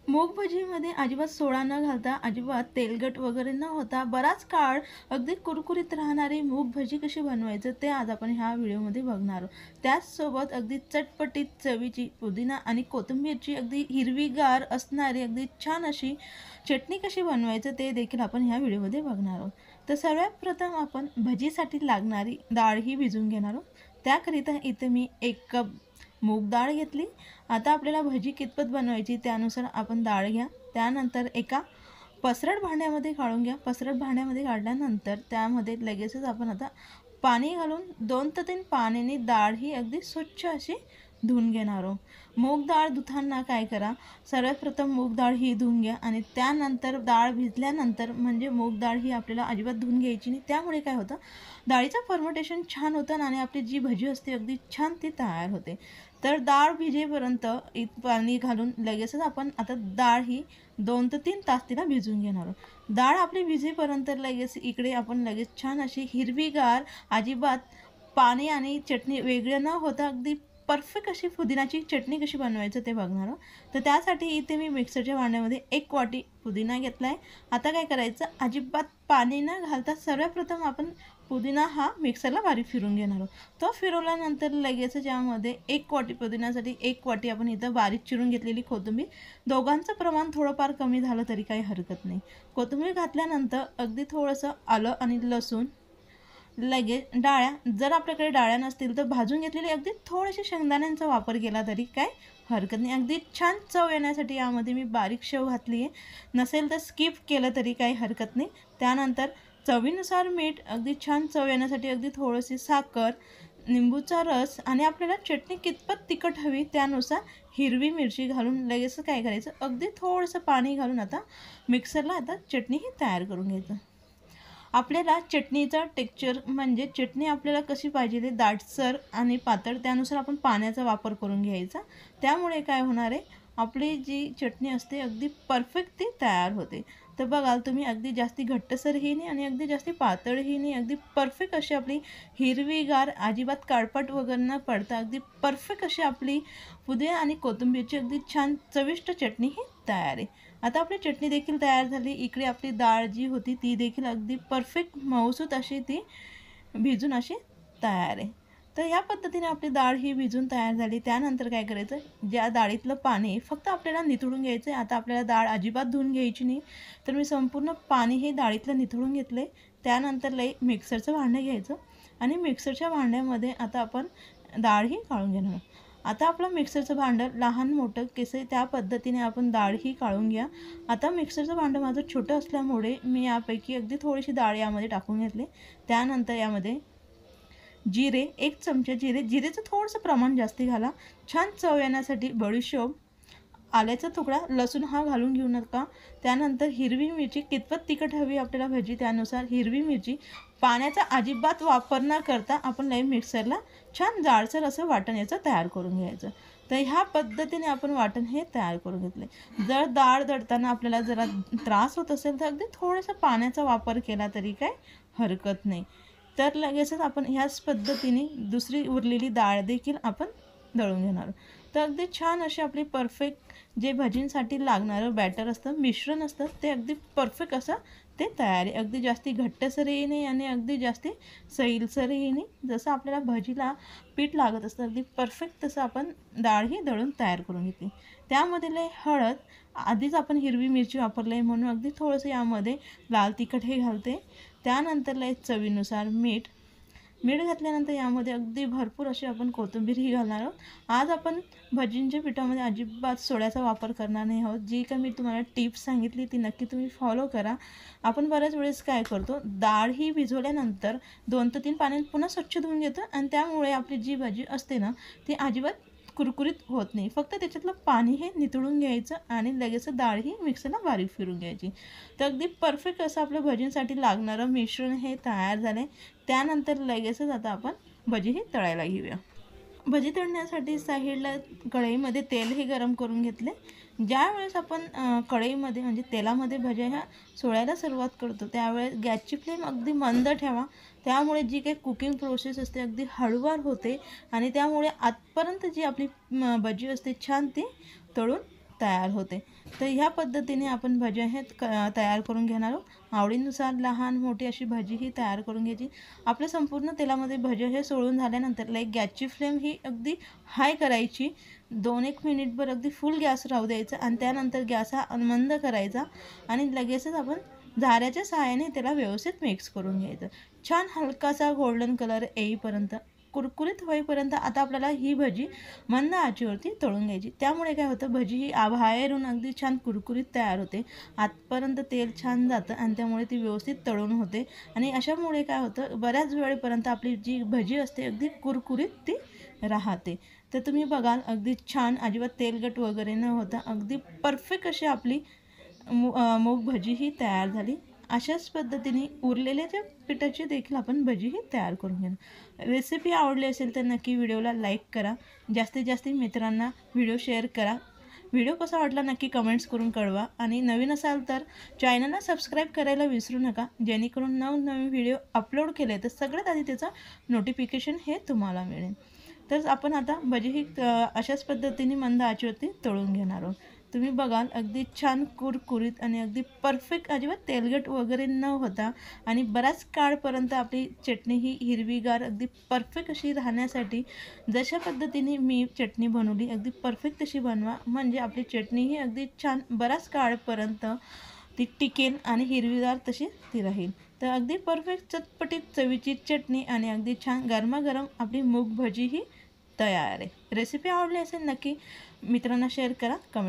मूग भजीमध्ये अजिबात सोडा न घालता, अजिबात तेलकट वगैरे न होता, बराच काळ अगदी कुरकुरीत राहणारी मूग भजी कशी बनवायचं ते आज आपण ह्या व्हिडिओमध्ये बघणार आहोत. त्याचसोबत अगदी चटपटीत चवीची पुदिना आणि कोथिंबीरची अगदी हिरवीगार असणारी अगदी छान अशी चटणी कशी बनवायचं ते देखील आपण ह्या व्हिडिओमध्ये बघणार आहोत. तर सर्वात प्रथम आपण भजीसाठी लागणारी डाळ ही भिजवून घेणार आहोत. त्याकरिता इथे मी 1 कप मूग डाळ घेतली. आता आपल्याला भजी कितपत बनवायची त्यानुसार आपण डाळ घ्या. त्यानंतर एका पसरट भांड्यामध्ये काढून घ्या. पसरट भांड्यामध्ये काढल्यानंतर त्यामध्ये लगेचच आपण आता पाणी घालून 2 ते 3 पाण्याने डाळ ही अगदी स्वच्छ अशी धुवून घेणार आहोत. मूग डाळ धुताना काय करा, सर्वात प्रथम मूग डाळ ही धुवून घ्या आणि त्यानंतर डाळ भिजल्यानंतर म्हणजे मूग डाळ ही आपल्याला अजिबात धुवून घ्यायची नाही. त्यामुळे काय होतं, डाळीचं फर्मेंटेशन छान होतं आणि आपली जी भजी असते अगदी छान ती तयार होते. तर डाळ भिजेपर्यंत पाणी घालून लगेचच आपण आता डाळ ही 2 ते 3 तास तिला भिजवून घेणार आहोत. डाळ आपली भिजेपर्यंत लगेच इकडे आपण लगेच छान अशी हिरवीगार, अजिबात पाणी आणि चटणी वेगळं न होता अगदी परफेक्ट अशी पुदिनाची चटणी कशी बनवायचं ते बघणार आहोत. तर त्यासाठी इथे मी मिक्सरच्या भांड्यामध्ये 1 वाटी पुदिना घेतला आहे. आता काय करायचं, अजिबात पाणी न घालता सर्वप्रथम आपण पुदिना हा मिक्सरला बारीक फिरून घेणार आहोत. तो फिरवल्यानंतर लगेच यामध्ये 1 वाटी पुदिनासाठी 1 वाटी आपण इथं बारीक चिरून घेतलेली कोथिंबीर. दोघांचं प्रमाण थोडंफार कमी झालं तरी काही हरकत नाही. कोथिंबीर घातल्यानंतर अगदी थोडंसं आलं आणि लसूण, लगेच डाळ्या, जर आपल्याकडे डाळ्या नसतील तर भाजून घेतलेली अगदी थोडेसे शेंगदाण्यांचा वापर केला तरी काय हरकत नाही. अगदी छान चव येण्यासाठी यामध्ये मी बारीक शेव घातली आहे. नसेल तर स्किप केलं तरी काही हरकत नाही. त्यानंतर चवीनुसार मीठ, अगदी छान चव येण्यासाठी अगदी थोडीशी साखर, निंबूचा रस आणि आपल्याला चटणी कितपत तिखट हवी त्यानुसार हिरवी मिरची घालून लगेच काय करायचं, अगदी थोडंसं पाणी घालून आता मिक्सरला आता चटणी ही तयार करून घ्यायचं. आपल्याला चटणीचा टेक्स्चर म्हणजे चटणी आपल्याला कशी पाहिजे ते दाटसर आणि पातळ त्यानुसार आपण पाण्याचा वापर करून घ्यायचा. त्यामुळे काय होणार आहे, आपली जी चटणी असते अगदी परफेक्ट ती तयार होते. तर बघाल तुम्ही अगदी जास्ती घट्टसरही नाही आणि अगदी जास्ती पातळही नाही, अगदी परफेक्ट अशी आपली हिरवीगार, अजिबात काळपट वगैरे न पडता अगदी परफेक्ट अशी आपली पुदिना आणि कोथिंबीरची अगदी छान चविष्ट चटणी ही तयार आहे. आता आपली चटणी देखील तयार झाली. इकडे आपली डाळ जी होती ती देखील अगदी परफेक्ट मऊसूत अशी ती भिजून अशी तयार आहे. तर या पद्धतीने आपली डाळ ही भिजून तयार झाली. त्यानंतर काय करायचं, ज्या डाळीतलं पाणी फक्त आपल्याला निथळून घ्यायचं आहे. आता आपल्याला डाळ अजिबात धुवून घ्यायची नाही. तर मी संपूर्ण पाणी हे डाळीतलं निथळून घेतलं आहे. त्यानंतर मिक्सरचं भांडं घ्यायचं आणि मिक्सरच्या भांड्यामध्ये आता आपण डाळ ही काढून घेणार. आता आपलं मिक्सरचं भांडं लहान मोठं कसं त्या पद्धतीने आपण डाळ ही काढून घ्या. आता मिक्सरचं भांडं माझं छोटं असल्यामुळे मी यापैकी अगदी थोडीशी डाळ यामध्ये टाकून घेतली. त्यानंतर यामध्ये जिरे, 1 चमचा जिरेचं थोडंसं प्रमाण जास्ती घाला, छान चव येण्यासाठी. बडीशोप, आल्याचा तुकडा, लसूण हा घालून घेऊ नका. त्यानंतर हिरवी मिरची, कितपत तिखट हवी आपल्याला भजी त्यानुसार हिरवी मिरची. पाण्याचा अजिबात वापर न करता आपण मिक्सरला छान जाडसर असं वाटण याचं तयार करून घ्यायचं. तर ह्या पद्धतीने आपण वाटण हे तयार करून घेतले. जर डाळ दळताना आपल्याला जरा त्रास होत असेल तर अगदी थोडासा पाण्याचा वापर केला तरी काय हरकत नाही. तर लगेचच आपण ह्याच पद्धतीने दुसरी उरलेली डाळ देखील आपण दळून घेणार. तर अगदी छान अशी आपली परफेक्ट जे भजींसाठी लागणारं बॅटर असतं, मिश्रण असतं, ते अगदी परफेक्ट असं ते तयार आहे. अगदी जास्ती घट्टसरही नाही आणि अगदी जास्ती सैलसरही नाही. जसं आपल्याला भजीला पीठ लागत असतं अगदी परफेक्ट तसं आपण डाळ ही दळून तयार करून घेतली. त्यामध्ये हळद, आधीच आपण हिरवी मिरची वापरली आहे म्हणून अगदी थोडंसं यामध्ये लाल तिखट हे घालते. त्यानंतर चवीनुसार मीठ घातल्यानंतर यामध्ये अगदी भरपूर अशी आपण कोथिंबीर ही घालणार आहोत. आज आपण भजींच्या पिठामध्ये अजिबात सोड्याचा वापर करणार नाही आहोत. जी काही मी तुम्हाला टिप्स सांगितली ती नक्की तुम्ही फॉलो करा. आपण बऱ्याच वेळेस काय करतो, डाळ ही भिजवल्यानंतर 2 ते 3 पाण्यात पुन्हा स्वच्छ धुवून घेतो आणि त्यामुळे आपली जी भजी असते ना ती अजिबात कुरकुरीत होत नाही. फक्त त्याच्यातलं पाणी हे निथळून घ्यायचं आणि लगेच डाळ ही मिक्सरला बारीक फिरून घ्यायची. तर अगदी परफेक्ट असं आपलं भजींसाठी लागणारं मिश्रण हे तयार झालं आहे. त्यानंतर लगेचच आता आपण भजी ही तळायला घेऊया. भजी तळण्यासाठी साईडला कढईमध्ये तेल हे गरम करून घेतले. ज्यावेळेस आपण कढईमध्ये म्हणजे तेलामध्ये भज्या ह्या सोडायला सुरुवात करतो त्यावेळेस गॅसची फ्लेम अगदी मंद ठेवा. त्यामुळे जी काही कुकिंग प्रोसेस असते अगदी हळूवार होते आणि त्यामुळे आतपर्यंत जी आपली भजी असते छान ती तळून तयार होते। तर ह्या पद्धतीने आपण भजी हे तयार करून घेणार आहोत। आवडीनुसार लहान मोठी अशी भाजी ही तयार करून घ्यायची। आपल्या संपूर्ण तेलामध्ये भजी हे सोडून झाल्यानंतर गॅसची फ्लेम ही अगदी हाय करायची। 2-1 मिनिटभर अगदी फुल गॅस राहू द्यायचा आणि त्यानंतर गॅस हा मंद करायचा आणि लगेचच आपण झाऱ्याच्या सहाय्याने त्याला व्यवस्थित मिक्स करून घ्यायचं। छान हलकासा गोल्डन कलर येईपर्यंत, कुरकुरीत होईपर्यंत आता आपल्याला ही भजी मंद आचेवरती तळून घ्यायची। त्यामुळे काय होतं, भजी ही बाहेरून अगदी छान कुरकुरीत तयार होते, आतपर्यंत तेल छान जातं आणि त्यामुळे ती व्यवस्थित तळून होते आणि अशामुळे काय होतं, बऱ्याच वेळेपर्यंत आपली जी भजी असते अगदी कुरकुरीत ती राहते। तर तुम्ही बघाल अगदी छान, अजिबात तेलकट वगैरे न होता अगदी परफेक्ट अशी आपली मूग भजी ही तयार झाली। अशाच पद्धतीने उरलेल्या पिठाची देखील आपण भजी ही तयार करून घेणार। रेसिपी आवडली असेल तर नक्की व्हिडिओला लाईक करा, जास्तीत जास्त मित्रांना व्हिडिओ शेअर करा। व्हिडिओ कसा वाटला नक्की कमेंट्स करून कळवा आणि नवीन असाल तर चॅनलला सबस्क्राईब करायला विसरू नका, जेणेकरून नवनवीन व्हिडिओ अपलोड केले तर सगळ्यात आधी त्याचं नोटिफिकेशन हे तुम्हाला मिळेल। तर आपण आता भजी ही अशाच पद्धतीने मंद आचेवरती तळून घेणार आहोत। तुम्ही बघाल अगदी छान कुरकुरीत आणि अगदी परफेक्ट, अजिबात तेलकट वगैरे न होता आणि बराच काळपर्यंत आपली चटणी ही हिरवीगार अगदी परफेक्ट अशी राहण्यासाठी जशा पद्धतीने मी चटणी बनवली अगदी परफेक्ट तशी बनवा, म्हणजे आपली चटणी ही अगदी छान बराच काळपर्यंत ती टिकेल आणि हिरवीगार तशी ती राहील। तर अगदी परफेक्ट चटपटीत चवीची चटणी आणि अगदी छान गरमागरम आपली मूग भजी ही तयार आहे। रेसिपी आवडली असेल नक्की मित्रांना शेअर करा, कमेंट